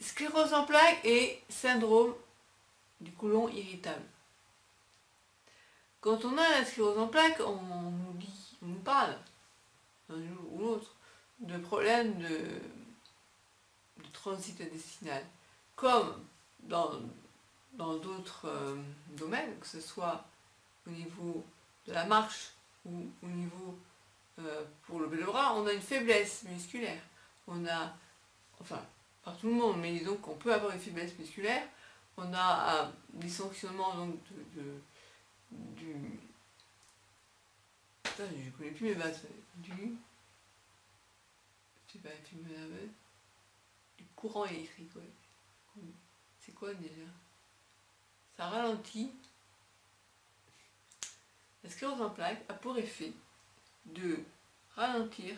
Sclérose en plaques et syndrome du côlon irritable. Quand on a la sclérose en plaques, on nous parle, un jour ou l'autre, de problèmes de transit intestinal. Comme dans d'autres domaines, que ce soit au niveau de la marche ou au niveau pour lever le bras, on a une faiblesse musculaire. On a, enfin, pas tout le monde, mais disons qu'on peut avoir une faiblesse musculaire. On a un dysfonctionnement donc du... Putain, je connais plus mes bases. Je sais pas, tu me l'avais. Du courant électrique, ouais. C'est quoi déjà? Ça ralentit. La sclérose en plaques a pour effet de ralentir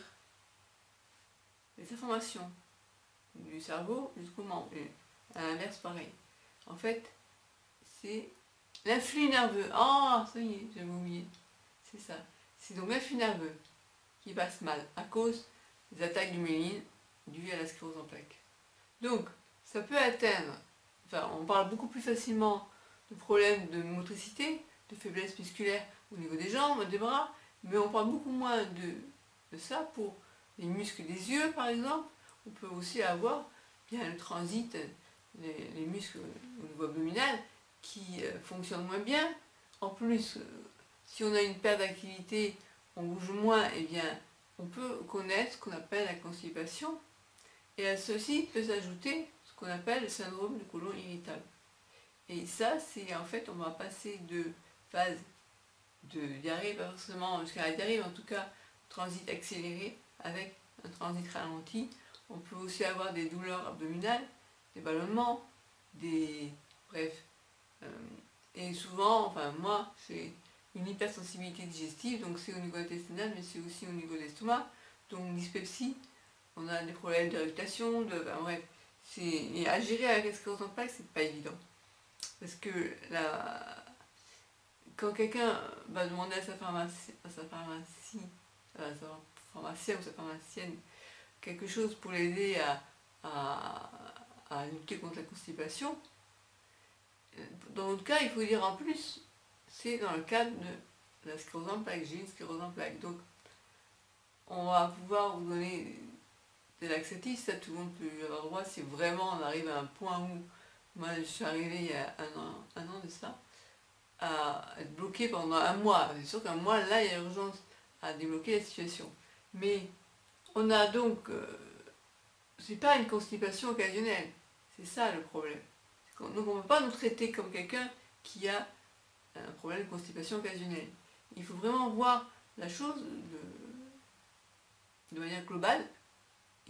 les informations du cerveau jusqu'au membre. Et à l'inverse, pareil. En fait, c'est l'influx nerveux. Ah, ça y est, j'avais oublié. C'est ça. C'est donc l'influx nerveux qui passe mal à cause des attaques du myéline dues à la sclérose en plaques. Donc, ça peut atteindre, enfin, on parle beaucoup plus facilement de problèmes de motricité, de faiblesse musculaire au niveau des jambes, des bras, mais on parle beaucoup moins de ça pour les muscles des yeux, par exemple. On peut aussi avoir bien le transit, les muscles au niveau abdominal qui fonctionnent moins bien. En plus, si on a une perte d'activité, on bouge moins, et bien on peut connaître ce qu'on appelle la constipation. Et à ceci peut s'ajouter ce qu'on appelle le syndrome du côlon irritable. Et ça, c'est en fait, on va passer de phase de diarrhée, pas forcément jusqu'à la diarrhée, mais en tout cas, transit accéléré avec un transit ralenti. On peut aussi avoir des douleurs abdominales, des ballonnements, bref. Et souvent, enfin moi, c'est une hypersensibilité digestive, donc c'est au niveau intestinal, mais c'est aussi au niveau de l'estomac, donc dyspepsie. On a des problèmes d'irritation, bref. Et à gérer avec la sclérose en plaques, c'est pas évident. Parce que quand quelqu'un va demander à sa pharmacien ou sa pharmacienne quelque chose pour l'aider à lutter contre la constipation, dans notre cas, il faut dire en plus, c'est dans le cadre de la sclérose en plaques, j'ai une sclérose en plaques. Donc, on va pouvoir vous donner des laxatifs, ça tout le monde peut y avoir droit si vraiment on arrive à un point où, moi je suis arrivée il y a un an de ça, à être bloqué pendant un mois. C'est sûr qu'un mois, là, il y a urgence à débloquer la situation. Mais on a donc, c'est pas une constipation occasionnelle, c'est ça le problème. Donc on ne peut pas nous traiter comme quelqu'un qui a un problème de constipation occasionnelle. Il faut vraiment voir la chose de manière globale.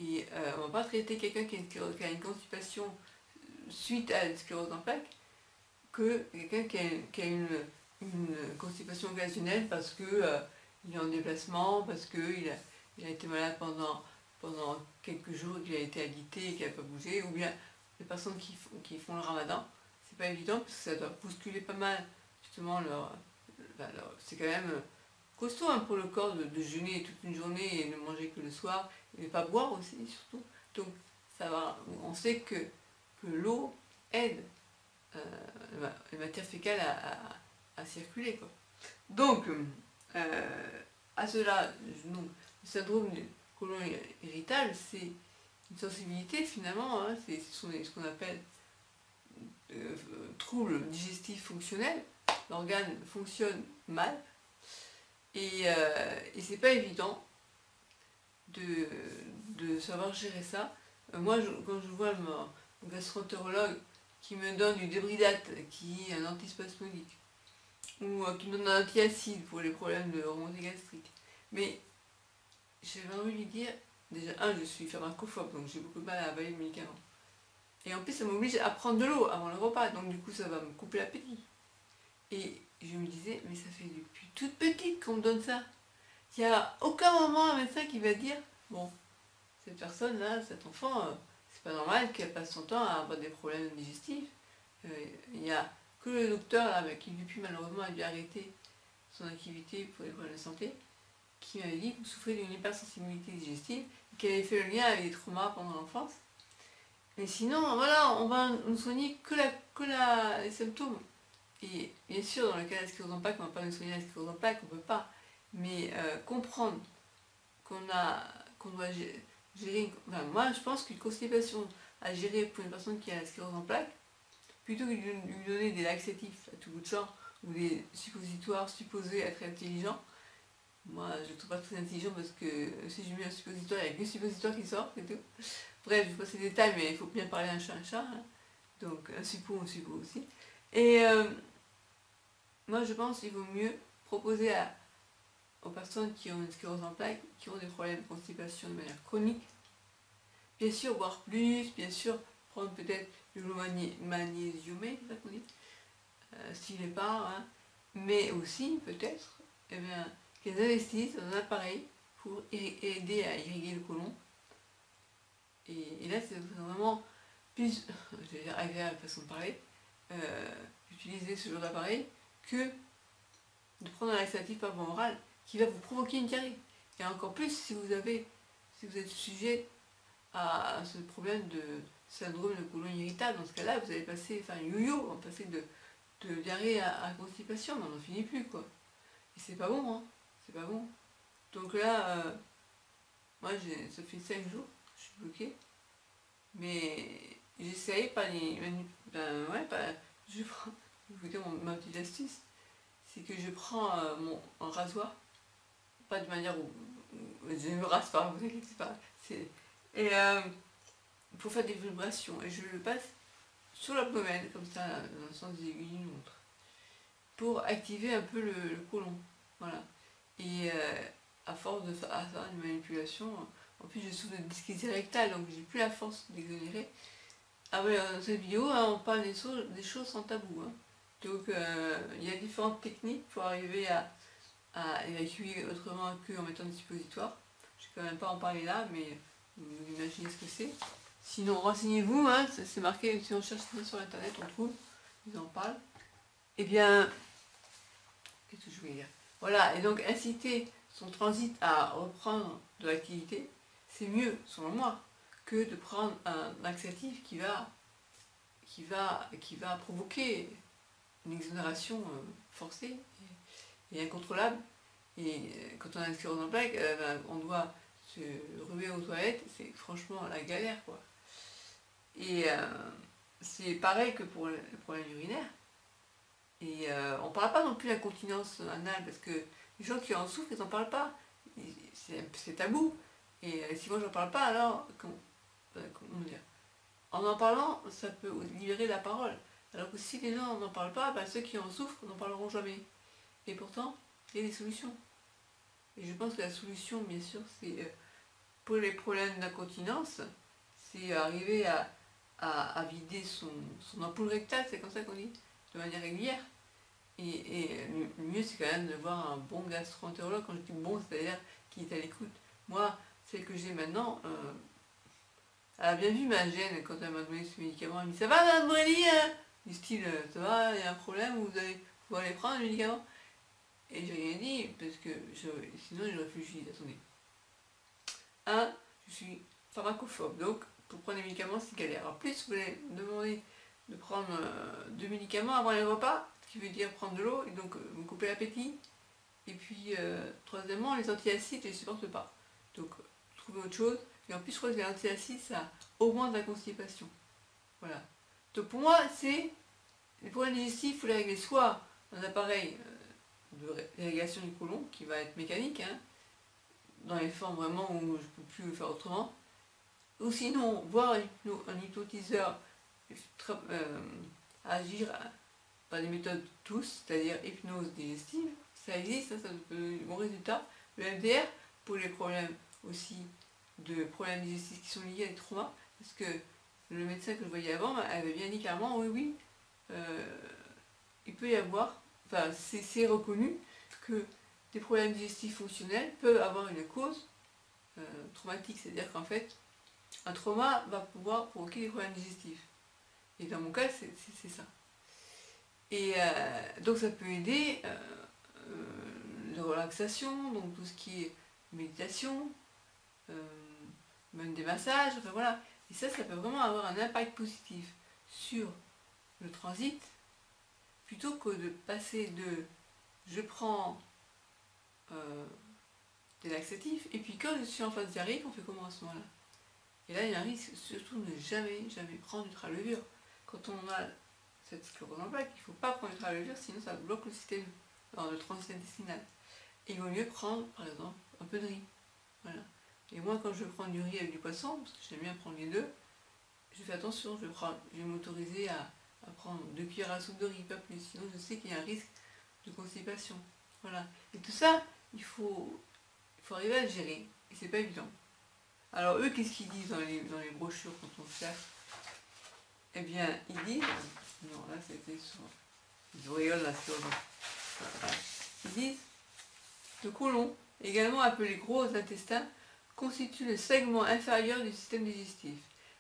Et on ne va pas traiter quelqu'un qui a une constipation suite à une sclérose en plaques que quelqu'un qui a une constipation occasionnelle parce qu'il est en déplacement, parce qu'il a été malade pendant quelques jours, qu'il a été alité et qu'il n'a pas bougé, ou bien les personnes qui font le ramadan. C'est pas évident parce que ça doit bousculer pas mal justement c'est quand même costaud pour le corps de jeûner toute une journée et ne manger que le soir et ne pas boire aussi surtout. Donc ça va, on sait que l'eau aide les matières fécales à circuler, quoi. Donc à cela, donc, le syndrome du côlon irritable, c'est une sensibilité finalement, hein, c'est ce qu'on appelle trouble digestif fonctionnel. L'organe fonctionne mal et c'est pas évident de savoir gérer ça. Moi, quand je vois mon gastroentérologue qui me donne du débridate, qui est un antispasmodique, ou qui me donne un antiacide pour les problèmes de remontée gastrique, mais j'avais envie de lui dire, déjà, je suis pharmacophobe, donc j'ai beaucoup de mal à avaler le médicament. Et en plus, ça m'oblige à prendre de l'eau avant le repas, donc du coup, ça va me couper l'appétit. Et je me disais, mais ça fait depuis toute petite qu'on me donne ça. Il n'y a aucun moment un médecin qui va dire, bon, cette personne-là, cet enfant, c'est pas normal qu'elle passe son temps à avoir des problèmes digestifs. Il n'y a que le docteur, là, qui depuis malheureusement a dû arrêter son activité pour les problèmes de santé, qui m'avait dit que vous souffrez d'une hypersensibilité digestive, et qui avait fait le lien avec les traumas pendant l'enfance. Mais sinon, voilà, on va nous soigner les symptômes. Et bien sûr, dans le cas de la sclérose en plaques, on ne va pas nous soigner la sclérose en plaques, on ne peut pas. Mais comprendre qu'on doit gérer... Enfin, moi, je pense qu'une constipation à gérer pour une personne qui a la sclérose en plaques, plutôt que de lui donner des laxatifs à tout bout de champ, ou des suppositoires supposés être intelligents, moi, je ne trouve pas très intelligent parce que si je mets un suppositoire, il n'y a que le suppositoire qui sort, c'est tout. Bref, je ne vais pas ces détails, mais il faut bien parler un chat, hein. Donc un suppo aussi. Et moi, je pense qu'il vaut mieux proposer aux personnes qui ont une sclérose en plaques, qui ont des problèmes de constipation de manière chronique, bien sûr, boire plus, bien sûr, prendre peut-être de l'eau magnésiumée, c'est ça qu'on dit, s'il n'est pas, hein, mais aussi, peut-être, eh bien, qu'ils investissent dans un appareil pour aider à irriguer le côlon. Et là, c'est vraiment plus, je vais dire, agréable façon de parler, d'utiliser ce genre d'appareil que de prendre un laxatif par voie orale qui va vous provoquer une diarrhée. Et encore plus si vous êtes sujet à ce problème de syndrome de côlon irritable. Dans ce cas-là, vous allez passer, enfin, yo-yo, passer de diarrhée à constipation, mais on n'en finit plus, quoi. Et c'est pas bon, hein. C'est pas bon. Donc là, moi, ça fait 5 jours, je suis bloquée. Mais j'essaye par les je prends, je vais vous dire ma petite astuce, c'est que je prends un rasoir, pas de manière où je ne me rase pas, vous inquiétez pas, et pour faire des vibrations, et je le passe sur l'abdomen, comme ça, dans le sens des aiguilles d'une montre, pour activer un peu le côlon, voilà. Et à force de faire une manipulation, en plus je souffre de dyschésie rectale, donc j'ai plus la force d'exonérer. Ah ouais, dans cette vidéo, hein, on parle des choses sans tabou, hein. Donc il y a différentes techniques pour arriver à évacuer autrement qu'en mettant des suppositoires. Je ne vais quand même pas en parler là, mais vous imaginez ce que c'est. Sinon, renseignez-vous, hein, c'est marqué, si on cherche ça sur internet, on trouve, ils en parlent. Eh bien, qu'est-ce que je voulais dire? Voilà, et donc inciter son transit à reprendre de l'activité, c'est mieux, selon moi, que de prendre un laxatif qui va provoquer une exonération forcée et incontrôlable. Et quand on a une sclérose en plaques, on doit se ruer aux toilettes, c'est franchement la galère, quoi. Et c'est pareil que pour le problème urinaire. Et on ne parle pas non plus de l'incontinence anale, parce que les gens qui en souffrent, ils n'en parlent pas. C'est tabou. Et si moi j'en parle pas, alors, comment dire, en parlant, ça peut libérer la parole. Alors que si les gens n'en parlent pas, ceux qui en souffrent n'en parleront jamais. Et pourtant, il y a des solutions. Et je pense que la solution, bien sûr, c'est pour les problèmes d'incontinence, c'est arriver à vider son ampoule rectale, c'est comme ça qu'on dit, de manière régulière. Et le mieux, c'est quand même de voir un bon gastro-entérologue. Quand je dis bon, c'est-à-dire qui est à l'écoute. Moi, celle que j'ai maintenant, elle a bien vu ma gêne quand elle m'a donné ce médicament. Elle me dit: ça va, Mme Brelli, hein? Du style: ça va, il y a un problème, vous allez pouvoir les prendre, le médicament? Et j'ai rien dit, parce que sinon je réfléchis. Attendez. Je suis pharmacophobe, donc pour prendre des médicaments, c'est galère. En plus, vous allez me demander de prendre 2 médicaments avant les repas, ce qui veut dire prendre de l'eau, et donc me couper l'appétit. Et puis, troisièmement, les antiacides, je ne les supporte pas. Donc, trouver autre chose. Et en plus, je crois que les antiacides, ça augmente la constipation. Voilà. Donc, pour moi, c'est les problèmes digestifs, il faut les régler soit dans un appareil d'irrigation du côlon, qui va être mécanique, hein, dans les formes vraiment où je ne peux plus le faire autrement, ou sinon, voir un hypnotiseur agir par des méthodes tous, c'est-à-dire hypnose digestive. Ça existe, ça donne de bons résultats. Le MDR, pour les problèmes aussi de problèmes digestifs qui sont liés à des traumas, parce que le médecin que je voyais avant avait bien dit clairement: oui, il peut y avoir, enfin c'est reconnu que des problèmes digestifs fonctionnels peuvent avoir une cause traumatique, c'est-à-dire qu'en fait, un trauma va pouvoir provoquer des problèmes digestifs. Et dans mon cas, c'est ça. Et donc ça peut aider la relaxation, donc tout ce qui est méditation, même des massages, enfin voilà. Et ça peut vraiment avoir un impact positif sur le transit, plutôt que de passer de je prends des laxatifs, et puis quand je suis en phase diarrhéique, on fait comment à ce moment-là? Et là, il y a un risque, surtout de ne jamais prendre du tralevure. Quand on a cette sclérose en plaques, il ne faut pas prendre du tralevure, sinon ça bloque le système, dans le transit intestinal. Et il vaut mieux prendre, par exemple, un peu de riz. Voilà. Et moi, quand je prends du riz avec du poisson, parce que j'aime bien prendre les deux, je fais attention, je vais m'autoriser à prendre 2 cuillères à soupe de riz, pas plus. Sinon, je sais qu'il y a un risque de constipation. Voilà. Et tout ça, il faut arriver à le gérer. Et c'est pas évident. Alors eux, qu'est-ce qu'ils disent dans les brochures quand on cherche? Eh bien, ils disent... Non, là c'était sur... Ils rigolent là sur... Voilà. Ils disent: le côlon, également appelé gros intestin, constitue le segment inférieur du système digestif.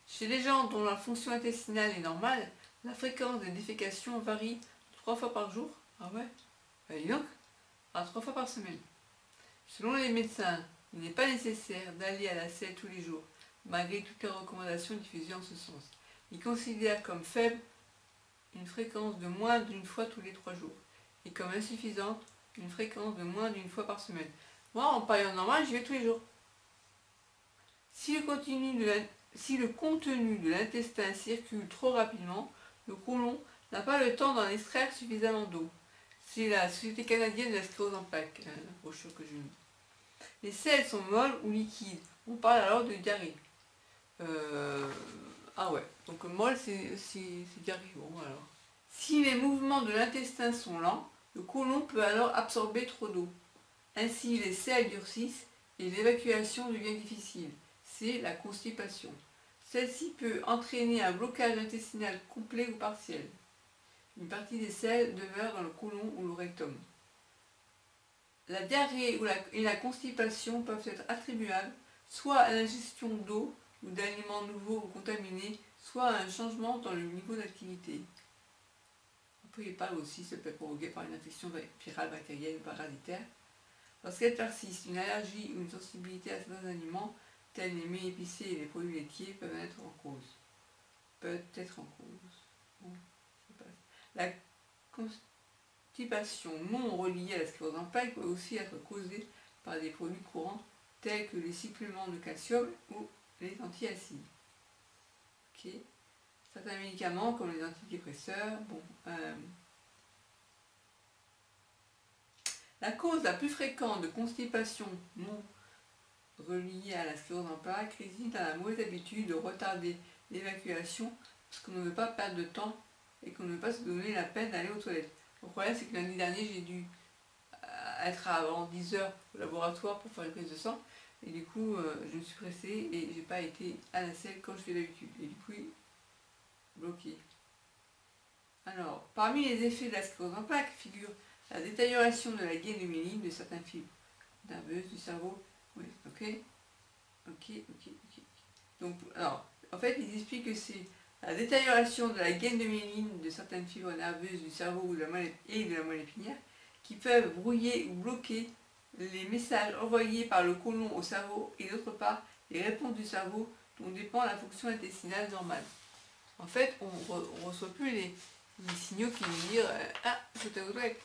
Chez les gens dont la fonction intestinale est normale, la fréquence de défécation varie 3 fois par jour. Ah ouais? Ben dis donc, à 3 fois par semaine. Selon les médecins, il n'est pas nécessaire d'aller à la selle tous les jours, malgré toutes les recommandations diffusées en ce sens. Ils considèrent comme faible une fréquence de moins d'une fois tous les 3 jours, et comme insuffisante une fréquence de moins d'une fois par semaine. Moi, en période normale, j'y vais tous les jours. Si le contenu de l'intestin circule trop rapidement, le côlon n'a pas le temps d'en extraire suffisamment d'eau. C'est la Société canadienne de la sclérose en plaques, la brochure que j'ai mis. Les selles sont molles ou liquides. On parle alors de diarrhée. Ah ouais, donc molle c'est diarrhée. Bon alors. Si les mouvements de l'intestin sont lents, le côlon peut alors absorber trop d'eau. Ainsi les selles durcissent et l'évacuation devient difficile. C'est la constipation. Celle-ci peut entraîner un blocage intestinal complet ou partiel. Une partie des selles demeure dans le côlon ou le rectum. La diarrhée et la constipation peuvent être attribuables soit à l'ingestion d'eau ou d'aliments nouveaux ou contaminés, soit à un changement dans le niveau d'activité. Après, il parle aussi, ça peut être provoqué par une infection virale, bactérienne ou parasitaire. Lorsqu'elle persiste, une allergie ou une sensibilité à certains aliments, tels les mets épicés et les produits laitiers, peuvent être en cause. Bon, la constipation non reliée à la sclérose en plaques peut aussi être causée par des produits courants tels que les suppléments de calcium ou les antiacides. Okay. Certains médicaments comme les antidépresseurs. La cause la plus fréquente de constipation non reliée à la sclérose en plaques réside dans la mauvaise habitude de retarder l'évacuation parce qu'on ne veut pas perdre de temps et qu'on ne veut pas se donner la peine d'aller aux toilettes. Le problème, c'est que lundi dernier, j'ai dû être avant 10 heures au laboratoire pour faire une prise de sang. Et du coup, je me suis pressée et j'ai pas été à la selle comme je fais d'habitude. Et du coup, bloqué. Alors, parmi les effets de la sclérose en plaques figure la détérioration de la gaine de myéline de certaines fibres nerveuses du cerveau. Oui, ok. Donc, alors, en fait, ils expliquent que c'est la détérioration de la gaine de myéline de certaines fibres nerveuses du cerveau ou de la moelle épinière qui peuvent brouiller ou bloquer les messages envoyés par le côlon au cerveau et d'autre part les réponses du cerveau dont dépend la fonction intestinale normale. En fait, on ne reçoit plus les signaux qui nous disent ah, je t'ai aux toilettes.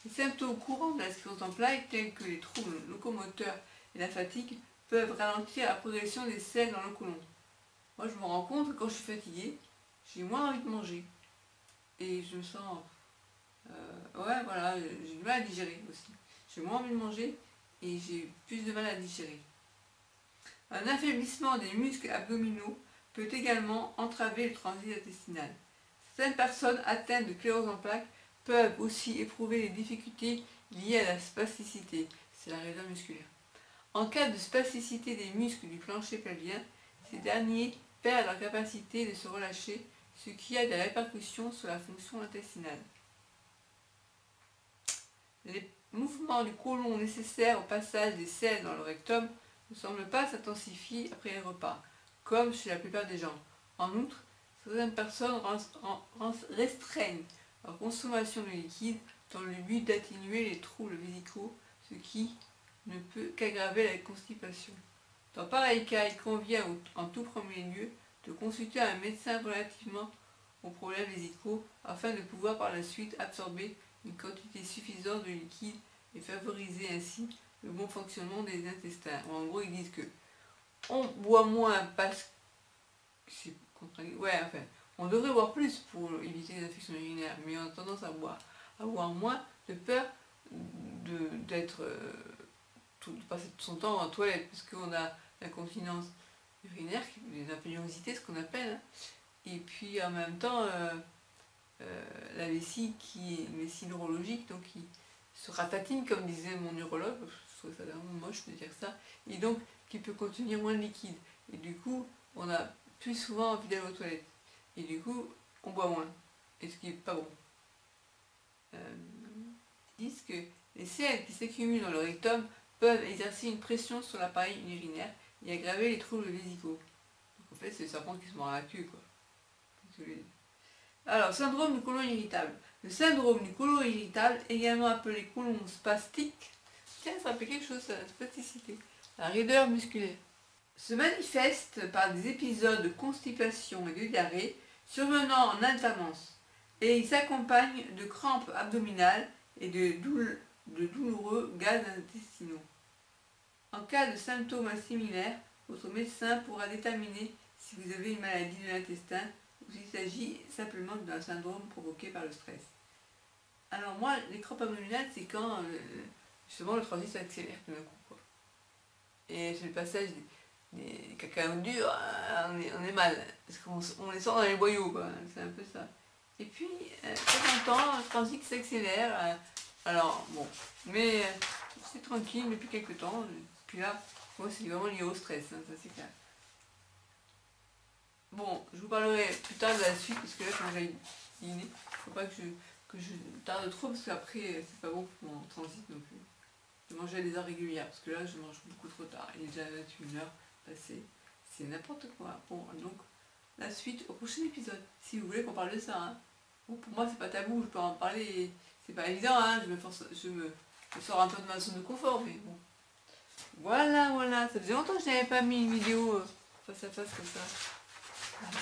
Les symptômes courants de la sclérose en plaques, tels que les troubles locomoteurs et la fatigue, peuvent ralentir la progression des selles dans le côlon. Moi, je me rends compte que quand je suis fatiguée, j'ai moins envie de manger. Et je me sens... ouais, voilà, j'ai du mal à digérer aussi. J'ai moins envie de manger et j'ai plus de mal à digérer. Un affaiblissement des muscles abdominaux peut également entraver le transit intestinal. Certaines personnes atteintes de sclérose en plaques peuvent aussi éprouver des difficultés liées à la spasticité, c'est la raideur musculaire. En cas de spasticité des muscles du plancher pelvien, ces derniers perdent leur capacité de se relâcher, ce qui a des répercussions sur la fonction intestinale. Les mouvements du côlon nécessaires au passage des selles dans le rectum ne semblent pas s'intensifier après les repas, comme chez la plupart des gens. En outre, certaines personnes restreignent leur consommation de liquide dans le but d'atténuer les troubles vésicaux, ce qui ne peut qu'aggraver la constipation. Dans pareil cas, il convient en tout premier lieu de consulter un médecin relativement aux problèmes vésicaux afin de pouvoir par la suite absorber une quantité suffisante de liquide et favoriser ainsi le bon fonctionnement des intestins. En gros, ils disent que on boit moins parce que c'est contradictoire. Ouais, enfin, on devrait boire plus pour éviter les infections urinaires, mais on a tendance à boire moins de peur d'être de passer tout son temps en toilette parce qu'on a l'incontinence urinaire, l'impéniosité, ce qu'on appelle, hein. Et puis en même temps la vessie qui est une vessie neurologique, donc qui se ratatine comme disait mon neurologue, je trouve ça vraiment moche de dire ça, et donc qui peut contenir moins de liquide. Et du coup, on a plus souvent envie d'aller aux toilettes. Et du coup, on boit moins. Et ce qui n'est pas bon. Ils disent que les selles qui s'accumulent dans le rectum peuvent exercer une pression sur l'appareil urinaire et aggraver les troubles vésicaux. Donc en fait, c'est le serpent qui se mord la queue, quoi. Alors, syndrome du côlon irritable. Le syndrome du côlon irritable, également appelé côlon spastique, tiens, ça rappelle quelque chose, la spasticité, la raideur musculaire, se manifeste par des épisodes de constipation et de diarrhée survenant en alternance, et il s'accompagne de crampes abdominales et de douloureux gaz intestinaux. En cas de symptômes similaires, votre médecin pourra déterminer si vous avez une maladie de l'intestin ou s'il s'agit simplement d'un syndrome provoqué par le stress. Alors moi, les crampes abdominales, c'est quand justement le transit s'accélère tout d'un coup, quoi. Et c'est le passage des cacaos durs, on est mal, parce qu'on les sent dans les boyaux, quoi. C'est un peu ça. Et puis, très longtemps, le transit s'accélère, alors bon, mais c'est tranquille depuis quelques temps. Puis là, moi c'est vraiment lié au stress, hein, ça c'est clair. Bon, je vous parlerai plus tard de la suite, parce que là, quand j'aille dîner, faut pas que je tarde trop, parce qu'après, c'est pas bon pour mon transit non plus. Je mange à des heures régulières, parce que là, je mange beaucoup trop tard. Il est déjà 21h passé, c'est n'importe quoi. Bon, donc, la suite au prochain épisode, si vous voulez qu'on parle de ça. Hein. Bon, pour moi, c'est pas tabou, je peux en parler, c'est pas évident, hein, je me sors un peu de ma zone de confort, mais bon. Voilà, ça faisait longtemps que je n'avais pas mis une vidéo face à face comme ça. Voilà.